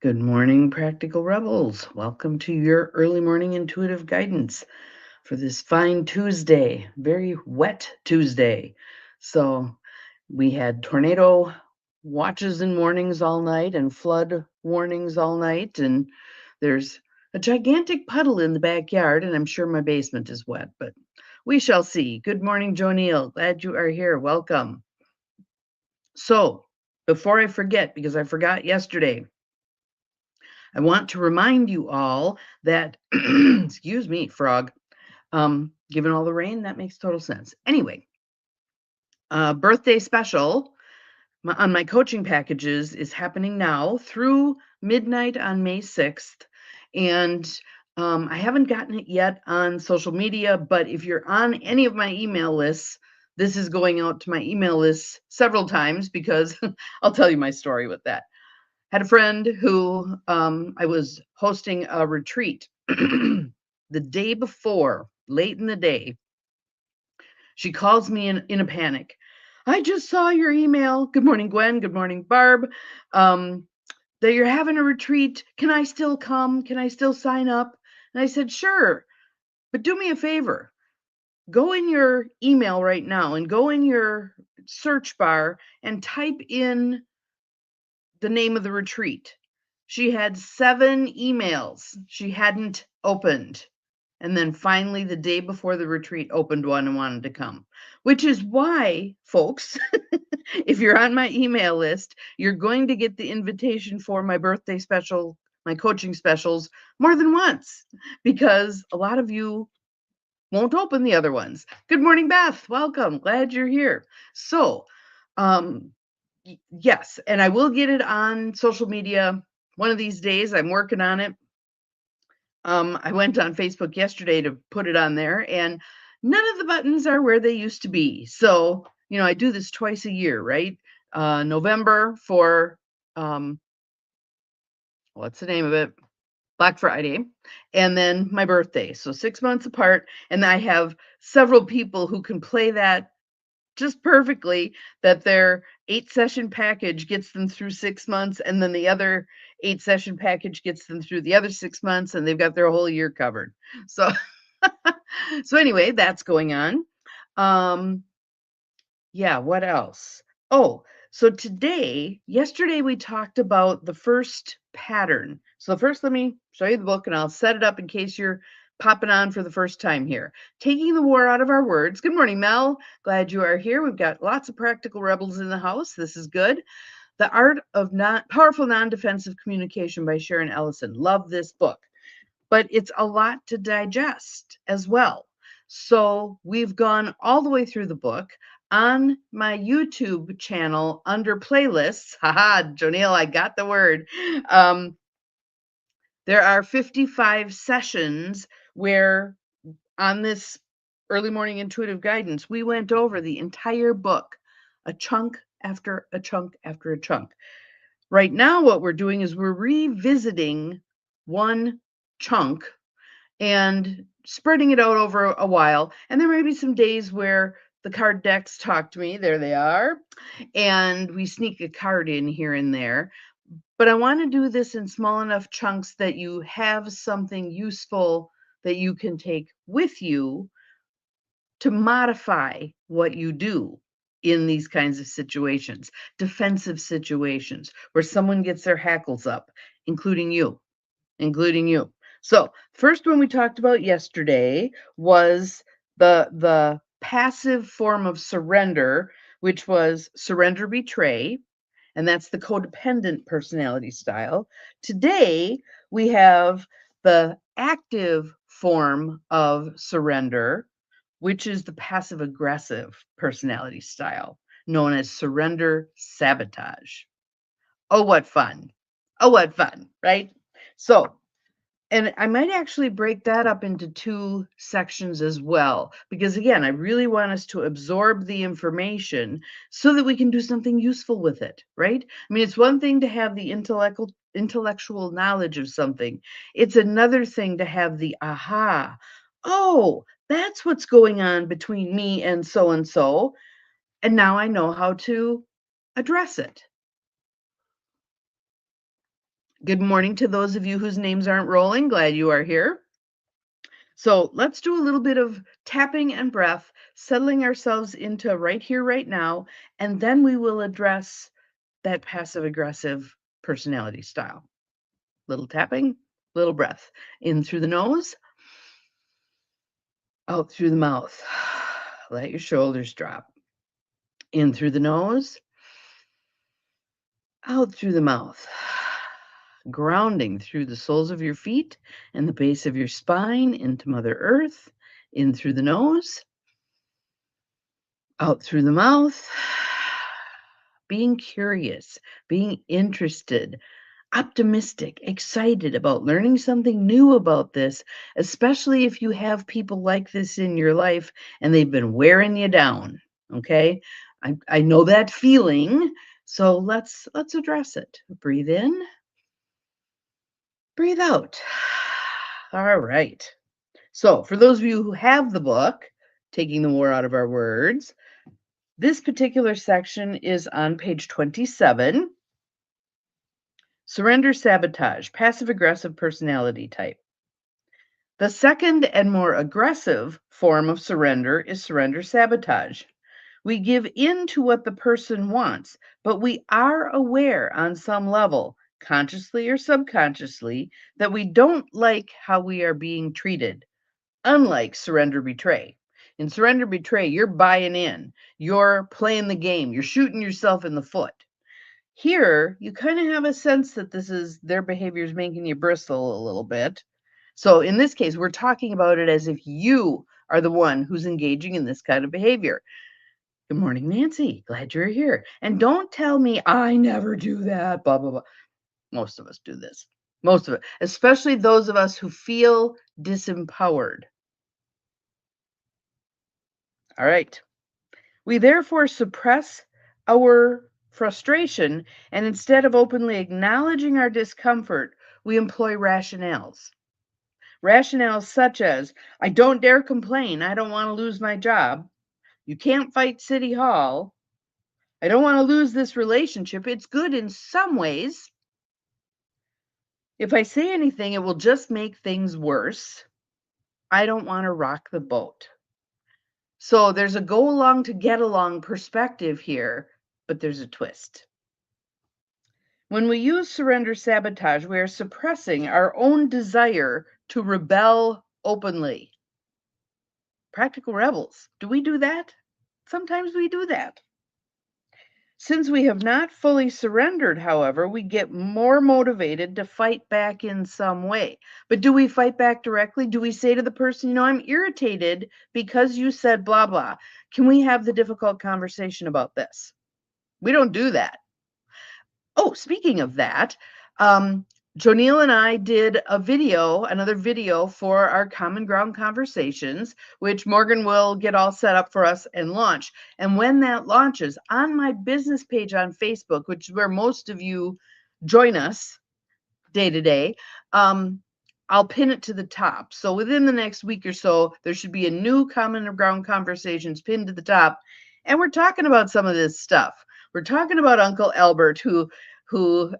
Good morning, Practical Rebels. Welcome to your early morning intuitive guidance for this fine Tuesday, very wet Tuesday. So we had tornado watches and warnings all night and flood warnings all night. And there's a gigantic puddle in the backyard, and I'm sure my basement is wet, but we shall see. Good morning, Jo Neal. Glad you are here. Welcome. So before I forget, because I forgot yesterday, I want to remind you all that, excuse me, frog, given all the rain, that makes total sense. Anyway, birthday special on my coaching packages is happening now through midnight on May 6th. And I haven't gotten it yet on social media, but if you're on any of my email lists, this is going out to my email lists several times because I'll tell you my story with that. Had a friend who I was hosting a retreat the day before, late in the day. She calls me in a panic. I just saw your email. Good morning, Gwen. Good morning, Barb. That you're having a retreat. Can I still come? Can I still sign up? And I said, sure, but do me a favor. Go in your email right now and go in your search bar and type in the name of the retreat. She had 7 emails she hadn't opened. And then finally, the day before the retreat, opened one and wanted to come, which is why, folks, if you're on my email list, you're going to get the invitation for my birthday special, my coaching specials more than once, because a lot of you won't open the other ones. Good morning, Beth. Welcome. Glad you're here. So, yes, and I will get it on social media one of these days. I'm working on it. I went on Facebook yesterday to put it on there, and none of the buttons are where they used to be. So, I do this twice a year, right? November for what's the name of it? Black Friday, and then my birthday. So 6 months apart, and I have several people who can play that just perfectly, that their 8-session package gets them through 6 months, and then the other 8-session package gets them through the other 6 months, and they've got their whole year covered. So, so anyway, that's going on. Yeah, what else? Oh, so yesterday we talked about the first pattern. So first, let me show you the book and I'll set it up in case you're popping on for the first time here. Taking the War Out of Our Words. Good morning, Mel. Glad you are here. We've got lots of practical rebels in the house. This is good. The Art of Powerful Non-Defensive Communication by Sharon Ellison. Love this book, but it's a lot to digest as well. So we've gone all the way through the book. On my YouTube channel under playlists, haha, Jonelle, I got the word. There are 55 sessions where on this early morning intuitive guidance, we went over the entire book, a chunk after a chunk after a chunk. Right now, what we're doing is we're revisiting one chunk and spreading it out over a while. And there may be some days where the card decks talk to me. There they are. And we sneak a card in here and there. But I want to do this in small enough chunks that you have something useful that you can take with you to modify what you do in these kinds of situations, defensive situations where someone gets their hackles up, including you. So first one we talked about yesterday was the passive form of surrender, which was surrender, betray, and that's the codependent personality style. Today we have the active form of surrender, which is the passive aggressive personality style, known as surrender sabotage. Oh, what fun. Oh, what fun, right? So, and I might actually break that up into 2 sections as well, because again, I really want us to absorb the information so that we can do something useful with it, right? I mean, it's one thing to have the intellectual knowledge of something. It's another thing to have the aha. Oh, that's what's going on between me and so, and now I know how to address it. Good morning to those of you whose names aren't rolling. Glad you are here. So let's do a little bit of tapping and breath, settling ourselves into right here, right now, and then we will address that passive aggressive personality style. Little tapping, little breath. In through the nose, out through the mouth. Let your shoulders drop. In through the nose, out through the mouth. Grounding through the soles of your feet and the base of your spine into Mother Earth. In through the nose, out through the mouth. Being curious, being interested, optimistic, excited about learning something new about this, especially if you have people like this in your life and they've been wearing you down. Okay. I know that feeling. So let's address it. Breathe in, breathe out. All right. So for those of you who have the book, Taking the War Out of Our Words, this particular section is on page 27. Surrender sabotage, passive aggressive personality type. The second and more aggressive form of surrender is surrender sabotage. We give in to what the person wants, but we are aware on some level, consciously or subconsciously, that we don't like how we are being treated, unlike surrender betray. In surrender betray, you're buying in, you're playing the game, you're shooting yourself in the foot. Here, you kind of have a sense that their behavior is making you bristle a little bit. So in this case, we're talking about it as if you are the one who's engaging in this kind of behavior. Good morning, Nancy. Glad you're here. And don't tell me I never do that, blah, blah, blah. Most of us do this. Most of it, especially those of us who feel disempowered. All right. We therefore suppress our frustration, and instead of openly acknowledging our discomfort, we employ rationales. Rationales such as, I don't dare complain, I don't want to lose my job. You can't fight City Hall. I don't want to lose this relationship. It's good in some ways. If I say anything, it will just make things worse. I don't want to rock the boat. So there's a go along to get along perspective here, but there's a twist. When we use surrender sabotage, we are suppressing our own desire to rebel openly. Practical rebels. Do we do that? Sometimes we do that. Since we have not fully surrendered, however, we get more motivated to fight back in some way. But do we fight back directly? Do we say to the person, I'm irritated because you said blah, blah. Can we have the difficult conversation about this? We don't do that. Oh, speaking of that, Jonil and I did another video for our Common Ground Conversations, which Morgan will get all set up for us and launch. And when that launches on my business page on Facebook, which is where most of you join us day to day, I'll pin it to the top. So within the next week or so, there should be a new Common Ground Conversations pinned to the top. And we're talking about some of this stuff. We're talking about Uncle Albert, who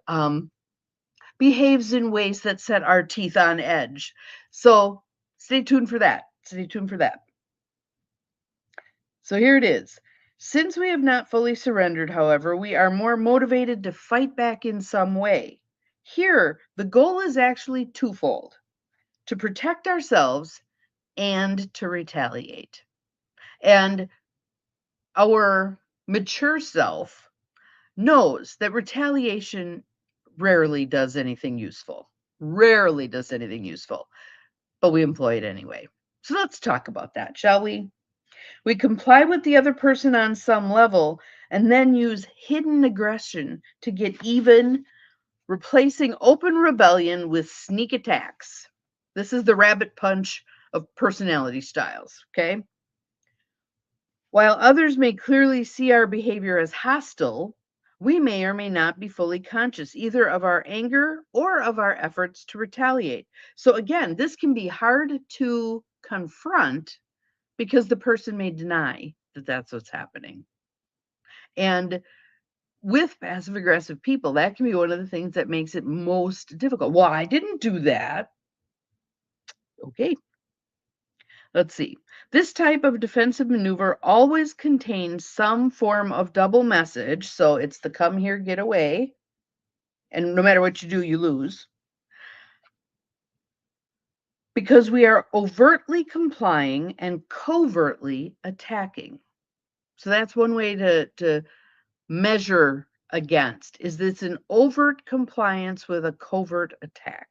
behaves in ways that set our teeth on edge. So stay tuned for that. Stay tuned for that. So here it is. Since we have not fully surrendered, however, we are more motivated to fight back in some way. Here, the goal is actually twofold: to protect ourselves and to retaliate. And our mature self knows that retaliation rarely does anything useful. Rarely does anything useful, but we employ it anyway. So let's talk about that, shall we? We comply with the other person on some level and then use hidden aggression to get even, replacing open rebellion with sneak attacks. This is the rabbit punch of personality styles, okay? While others may clearly see our behavior as hostile, we may or may not be fully conscious either of our anger or of our efforts to retaliate. So again, this can be hard to confront because the person may deny that that's what's happening. And with passive aggressive people, that can be one of the things that makes it most difficult. Well, I didn't do that. Okay, let's see. This type of defensive maneuver always contains some form of double message. So it's the come here, get away. And no matter what you do, you lose. Because we are overtly complying and covertly attacking. So that's one way to measure against. Is this an overt compliance with a covert attack?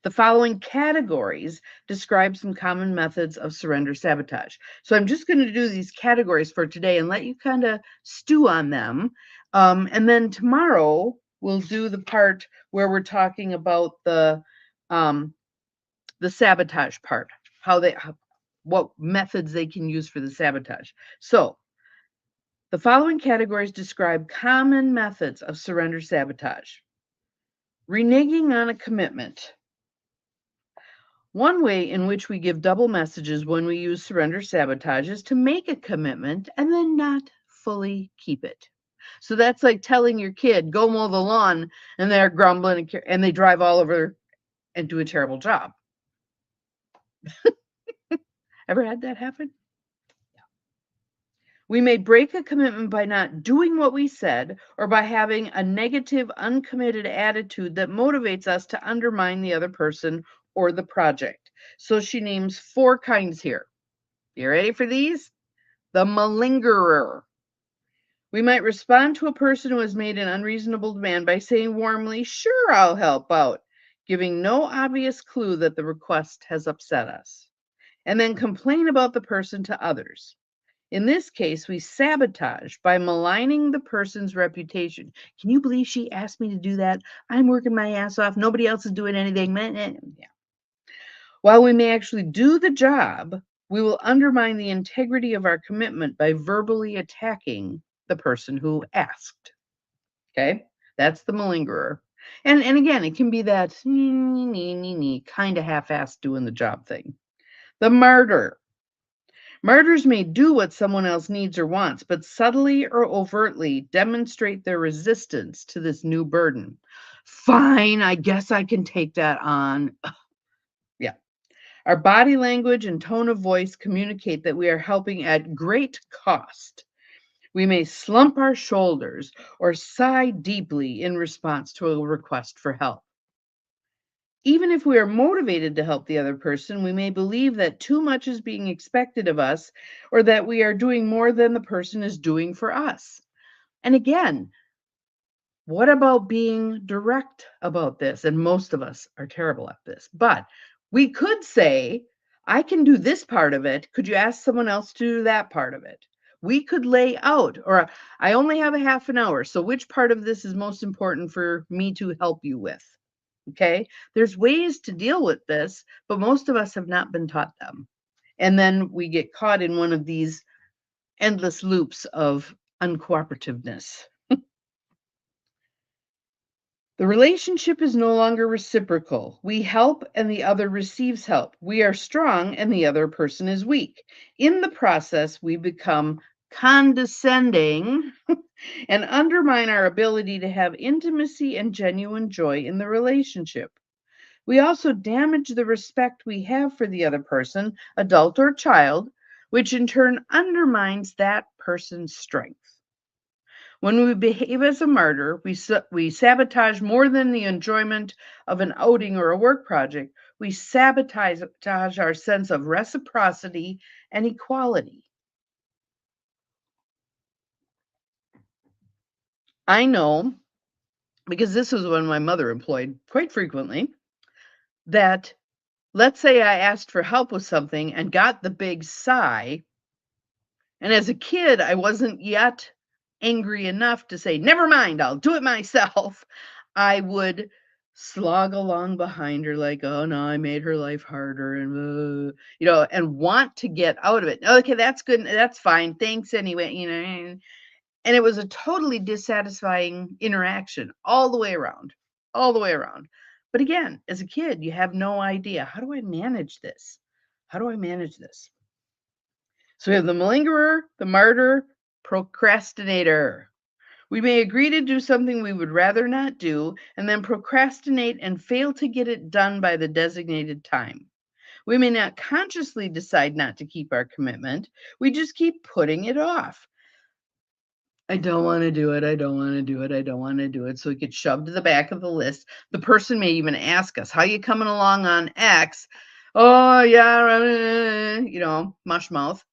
The following categories describe some common methods of surrender sabotage. So I'm just going to do these categories for today and let you kind of stew on them. And then tomorrow we'll do the part where we're talking about the sabotage part, what methods they can use for the sabotage. So the following categories describe common methods of surrender sabotage. Reneging on a commitment. One way in which we give double messages when we use surrender sabotage is to make a commitment and then not fully keep it. So that's like telling your kid, go mow the lawn, and they're grumbling and they drive all over and do a terrible job. Ever had that happen? We may break a commitment by not doing what we said or by having a negative, uncommitted attitude that motivates us to undermine the other person or the project. So she names 4 kinds here. You ready for these? The malingerer. We might respond to a person who has made an unreasonable demand by saying warmly, sure, I'll help out, giving no obvious clue that the request has upset us, and then complain about the person to others. In this case, we sabotage by maligning the person's reputation. Can you believe she asked me to do that? I'm working my ass off. Nobody else is doing anything. Yeah. While we may actually do the job, we will undermine the integrity of our commitment by verbally attacking the person who asked. Okay? That's the malingerer. And again, it can be that kind of half-assed doing the job thing. The martyr. Martyrs may do what someone else needs or wants, but subtly or overtly demonstrate their resistance to this new burden. Fine, I guess I can take that on. Yeah. Our body language and tone of voice communicate that we are helping at great cost. We may slump our shoulders or sigh deeply in response to a request for help. Even if we are motivated to help the other person, we may believe that too much is being expected of us or that we are doing more than the person is doing for us. And again, what about being direct about this? And most of us are terrible at this. But we could say, I can do this part of it. Could you ask someone else to do that part of it? We could lay out, or I only have a half an hour. So which part of this is most important for me to help you with? Okay, there's ways to deal with this, but most of us have not been taught them. And then we get caught in one of these endless loops of uncooperativeness. The relationship is no longer reciprocal. We help and the other receives help. We are strong and the other person is weak. In the process, we become condescending and undermine our ability to have intimacy and genuine joy in the relationship. We also damage the respect we have for the other person, adult or child, which in turn undermines that person's strength. When we behave as a martyr, we sabotage more than the enjoyment of an outing or a work project. We sabotage our sense of reciprocity and equality. I know, because this was one my mother employed quite frequently, that let's say I asked for help with something and got the big sigh. And as a kid, I wasn't yet angry enough to say, never mind, I'll do it myself. I would slog along behind her like, oh no, I made her life harder and, and want to get out of it. Okay, that's good. That's fine. Thanks anyway, and it was a totally dissatisfying interaction all the way around, all the way around. But again, as a kid, you have no idea. How do I manage this? How do I manage this? So we have the malingerer, the martyr, procrastinator. We may agree to do something we would rather not do, and then procrastinate and fail to get it done by the designated time. We may not consciously decide not to keep our commitment. We just keep putting it off. I don't want to do it. I don't want to do it. I don't want to do it. So it gets shoved to the back of the list. The person may even ask us, how you coming along on X? Oh, yeah, mush mouth.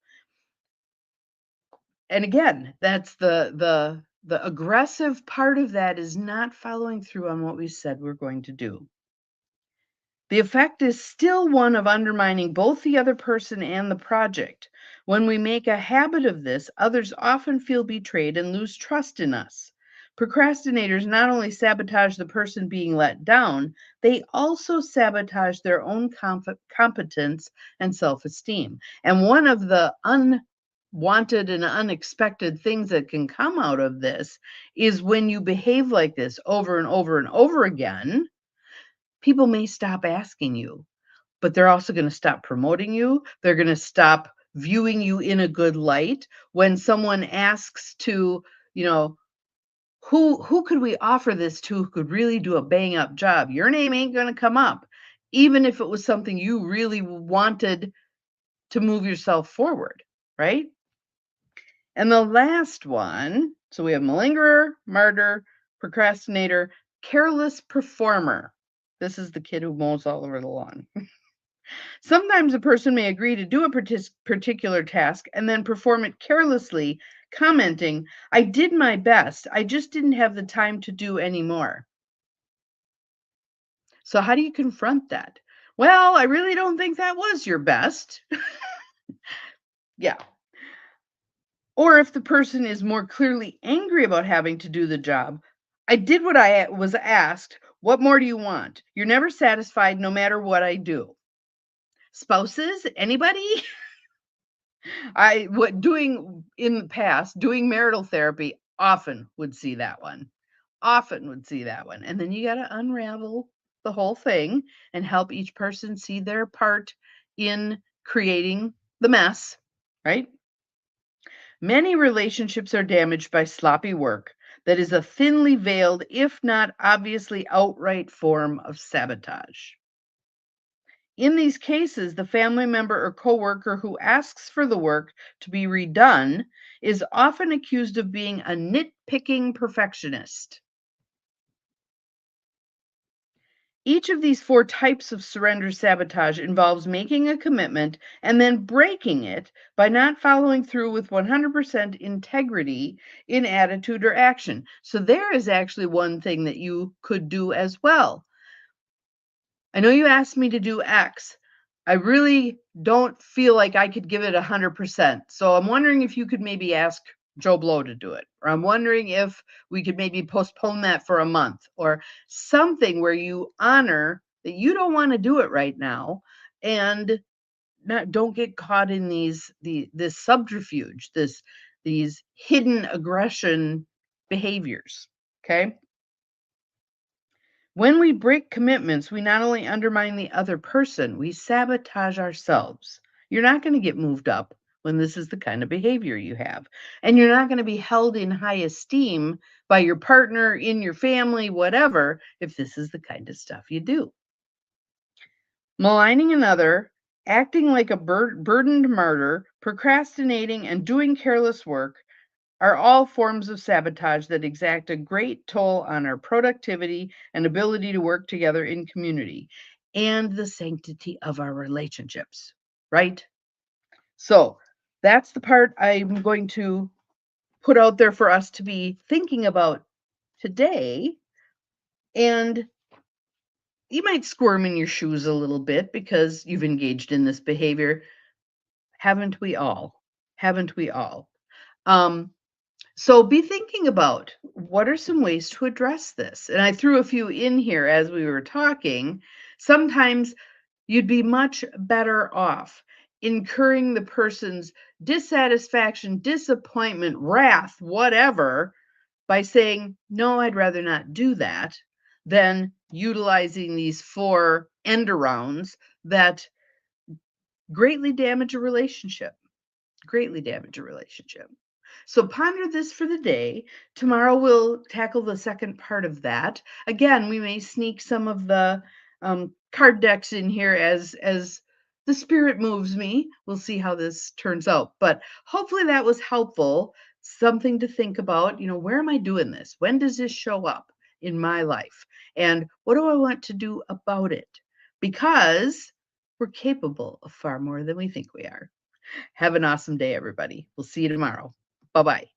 And again, that's the aggressive part of that is not following through on what we said we're going to do. The effect is still one of undermining both the other person and the project. When we make a habit of this, others often feel betrayed and lose trust in us. Procrastinators not only sabotage the person being let down, they also sabotage their own competence and self esteem. And one of the unwanted and unexpected things that can come out of this is when you behave like this over and over and over again, people may stop asking you, but they're also going to stop promoting you. They're going to stop viewing you in a good light. When someone asks to, you know, who could we offer this to who could really do a bang up job? Your name ain't going to come up, even if it was something you really wanted to move yourself forward, right? And the last one, so we have malingerer, martyr, procrastinator, careless performer. This is the kid who mows all over the lawn. Sometimes a person may agree to do a particular task and then perform it carelessly, commenting, I did my best, I just didn't have the time to do any more. So, how do you confront that? Well, I really don't think that was your best. Yeah. Or if the person is more clearly angry about having to do the job, I did what I was asked. What more do you want? You're never satisfied no matter what I do. Spouses, anybody? In the past, doing marital therapy, often would see that one. Often would see that one. And then you got to unravel the whole thing and help each person see their part in creating the mess, right? Many relationships are damaged by sloppy work that is a thinly veiled, if not obviously outright form of sabotage. In these cases, the family member or coworker who asks for the work to be redone is often accused of being a nitpicking perfectionist. Each of these 4 types of surrender sabotage involves making a commitment and then breaking it by not following through with 100% integrity in attitude or action. So there is actually one thing that you could do as well. I know you asked me to do X. I really don't feel like I could give it 100%. So I'm wondering if you could maybe ask Joe Blow to do it. Or I'm wondering if we could maybe postpone that for a month or something where you honor that you don't want to do it right now and don't get caught in this subterfuge, these hidden aggression behaviors. Okay? When we break commitments, we not only undermine the other person, we sabotage ourselves. You're not going to get moved up when this is the kind of behavior you have. And you're not going to be held in high esteem by your partner, in your family, whatever, if this is the kind of stuff you do. Maligning another, acting like a burdened martyr, procrastinating, and doing careless work are all forms of sabotage that exact a great toll on our productivity and ability to work together in community and the sanctity of our relationships, right? So that's the part I'm going to put out there for us to be thinking about today. And you might squirm in your shoes a little bit because you've engaged in this behavior. Haven't we all? Haven't we all? Um, So be thinking about what are some ways to address this. And I threw a few in here as we were talking. Sometimes you'd be much better off incurring the person's dissatisfaction, disappointment, wrath, whatever, by saying, no, I'd rather not do that, than utilizing these 4 end arounds that greatly damage a relationship. Greatly damage a relationship. So ponder this for the day. Tomorrow we'll tackle the second part of that. Again, we may sneak some of the card decks in here as the spirit moves me. We'll see how this turns out. But hopefully that was helpful. Something to think about. Where am I doing this? When does this show up in my life? And what do I want to do about it? Because we're capable of far more than we think we are. Have an awesome day, everybody. We'll see you tomorrow. Bye-bye.